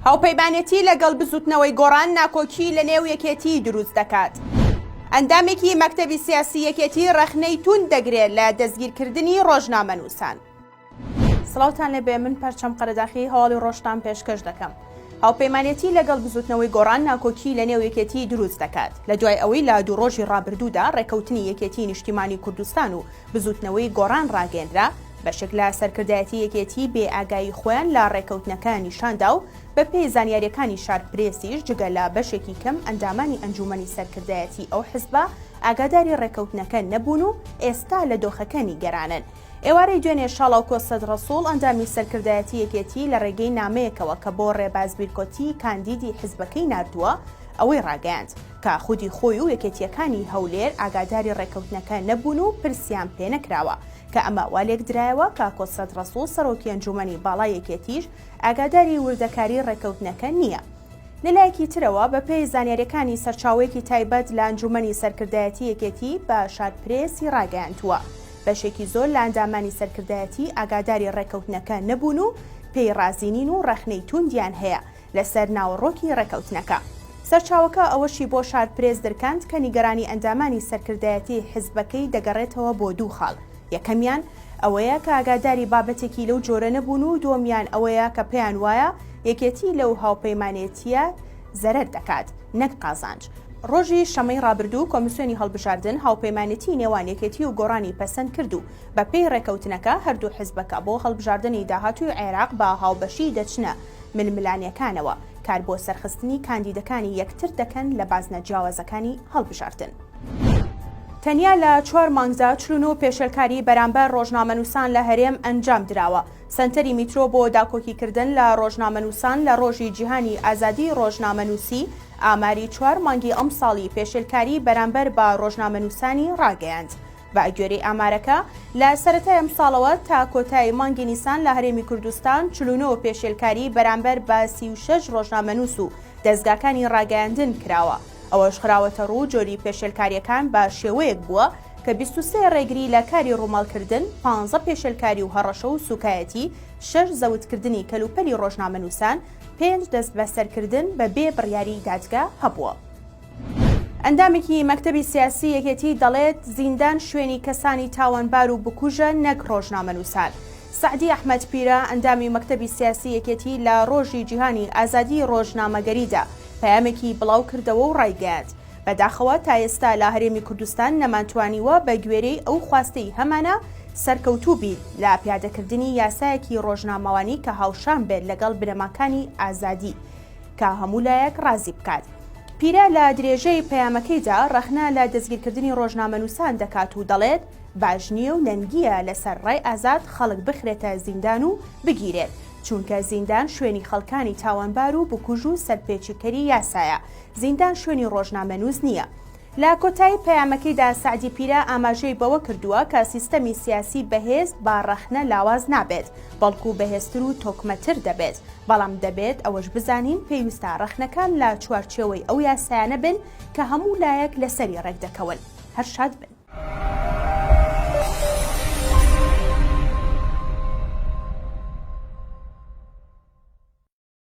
هاوپەیمانێتی لەگەڵ بزوتنەوەی گۆڕان ناکۆکی لە نێو یەکێتی دروست دەکات. ئەندامێکی مەکتەبی سیاسی یەکێتی ڕەخنەی تون دەگرێت لە دەستگیرکردنی ڕۆژنامەنووسان. سڵاوتان لەبێ، من پەرچەم قەرەداخی هەواڵی ڕۆژتان پێشکەش دەکەم. هاوپەیمانێتی لەگەڵ بزوتنەوەی گۆڕان ناکۆکی لە نێو یەکێتی دروست دەکات لە دوای ئەوەی لە دوو ڕۆژی ڕابردوودا ڕێکەوتنی یەکێتی نیشتیمانی کوردستان و بزوتنەوەی گۆڕان ڕاگەیەندرا بەشێک لە سەرکردایەتی یەکێتی بێ ئاگایی خۆیان لە ڕێکەوتنەکە نیشاندا و بە پێی زانیاریەکانی شارپرێسیش جگە لە بەشێکی کەم ئەندامانی ئەنجومەنی سەرکردایەتی ئەو حزبە ئاگاداری ڕێکەوتنەکە نەبوون و ئێستا لە دۆخەکەنی گەرانن. ئێوارەی دوێنێ شاڵاو کۆسەد ڕەسوڵ ئەندامی سەرکردایەتی یەکێتی لە ڕێگەی نامەیەکەوە کە بۆ ڕێبازبیرکۆتی کاندیدی حزبەکەی نردووە ئەوەی ڕاگەیاند کە خودی خۆی و یەکێتیەکانی هەولێر ئاگاداری ڕێکەوتنەکە نەبوون و پرسیان پێ نەکراوە کە ئەمە والێک درایەوە کە کۆسەد ڕەسوڵ سەرۆکی ئەنجومەنی باڵای یەکێتیش ئاگاداری وردەکاری ڕێکەوتنەکە نییە. لەلایەکی ترەوە بە پێی زانیاریەکانی سەرچاوەیەکی تایبەت لە ئەنجومەنی سەرکردایەتی یەکێتی بە شارپرێسی ڕاگەیاندووە بەشێکی زۆر لە ئەندامانی سەرکردایەتی ئاگاداری ڕێکەوتنەکە نەبوون و پێی رازینین و ڕەخنەی توندیان هەیە لەسەر ناوەڕۆکی ڕێکەوتنەکە. سەرچاوەکە ئەوەشی بۆ شارپرێز دەرکاند کە نیگەرانی ئەندامانی سەرکردایەتی حزبەکەی دەگەڕێتەوە بۆ دوو خاڵ. یەکەمیان ئەوەیە کە ئاگاداری بابەتێکی لەو جۆرە نەبوون و دووەمیان ئەوەیە کە پێیان وایە یەکێتی لەو هاوپەیمانێتیە زەرەر دەکات نەک قازانج. ڕۆژی شەمەی ڕابردوو کۆمیسیۆنی هەڵبژاردن هاوپەیمانێتی نێوان یەکێتی و گۆڕانی پەسەند کرد و بە پێی ڕێکەوتنەکە هەردوو حزبەکە بۆ هەڵبژاردنی داهاتووی عێراق بە هاوبەشی دەچنە ململانیەکانەوە کار بۆ سەرخستنی کاندیدەکانی یەکتر دەکەن لە بازنە جیاوازەکانی هەڵبژاردن. تەنیا لە 4 مانگدا چلون و پێشێلکاری بەرامبەر ڕۆژنامەنووسان لە هەرێم ئەنجام درراوە. سنتەری میترۆ بۆ داکۆکیکردن لە ڕۆژنامەنووسان لە ڕۆژی جیهانی ئازادی ڕۆژنامەنووسی ئاماری 4 مانگی ئەم ساڵی پێشێلکاری بەرامبەر بە ڕۆژنامەنووسانی ڕاگەیاند. بە گوێرەی ئامارەکە لە سەرەتای ئەم ساڵەوە تا کۆتایی مانگی نیسان لە هەرێمی کوردستان 49 پێشێلکاری بەرامبەر بە 36 ڕۆژنامەنووس و دەستگاکانی ڕاگەیاندن کراوە. ئەوەش خراوەتە ڕوو جۆری پێشێلکاریەکان بە شێوەیەک بووە کە 23 ڕێگری لە کاری ڕووماڵکردن، 15 پێشێلکاری و هەڕەشە و سوکایەتی، 6 زەوتکردنی کەلوپەلی ڕۆژنامەنووسان، 5 دەست بەسەرکردن بە بێ بڕیاری دادگا هەبووە. ئەندامێکی مەکتەبی سیاسی یەکێتی دەڵێت زیندان شوێنی کەسانی تاوانبار و بکوژە نەک ڕۆژنامەنووسان. سعدی ئەحمەد پیرە ئەندامی مەکتەبی سیاسی یەکێتی لە ڕۆژی جیهانی ئازادی ڕۆژنامەگەریدا پەیامێکی بڵاو کردەوە و ڕایگەیاند. بەداخەوە تا ئێستا لە هەرێمی کوردستان نەمانتوانیوە بە گوێرەی ئەو خواستەی هەمانە سەرکەوتوو بیت لە پیادەکردنی یاسایەکی ڕۆژنامەوانی کە هاوشان بێت لەگەڵ بنەماکانی ئازادی کە هەموو لایەک ڕازی بکات. پیرە لە درێژەی پەیامەکەیدا ڕەخنە لە دەستگیرکردنی ڕۆژنامەنووسان دەکات و دەڵێت باش نییە و نەنگیە لەسەر ڕای ئازاد خەڵک بخرێتە زیندان و بگیرێت چونکە زیندان شوێنی خەڵکانی تاوانبار و بکوژ و سەرپێچیکەری یاسایە. زیندان شوێنی ڕۆژنامەنووس نییە. لە کۆتایی پەیامەکەیدا سعدی پیرە ئاماژەی بەوە کردووە کە سیستەمی سیاسی بەهێز با ڕەخنە لاواز نابێت بەڵکو بەهێزتر و تۆکمەتر دەبێت، بەڵام دەبێت ئەوەش بزانین پێویستە ڕەخنەکان لە چوارچێوەی ئەو یاسایانە بن کە هەموو لایەک لەسەری ڕێک دەکەون. هەر شاد بن.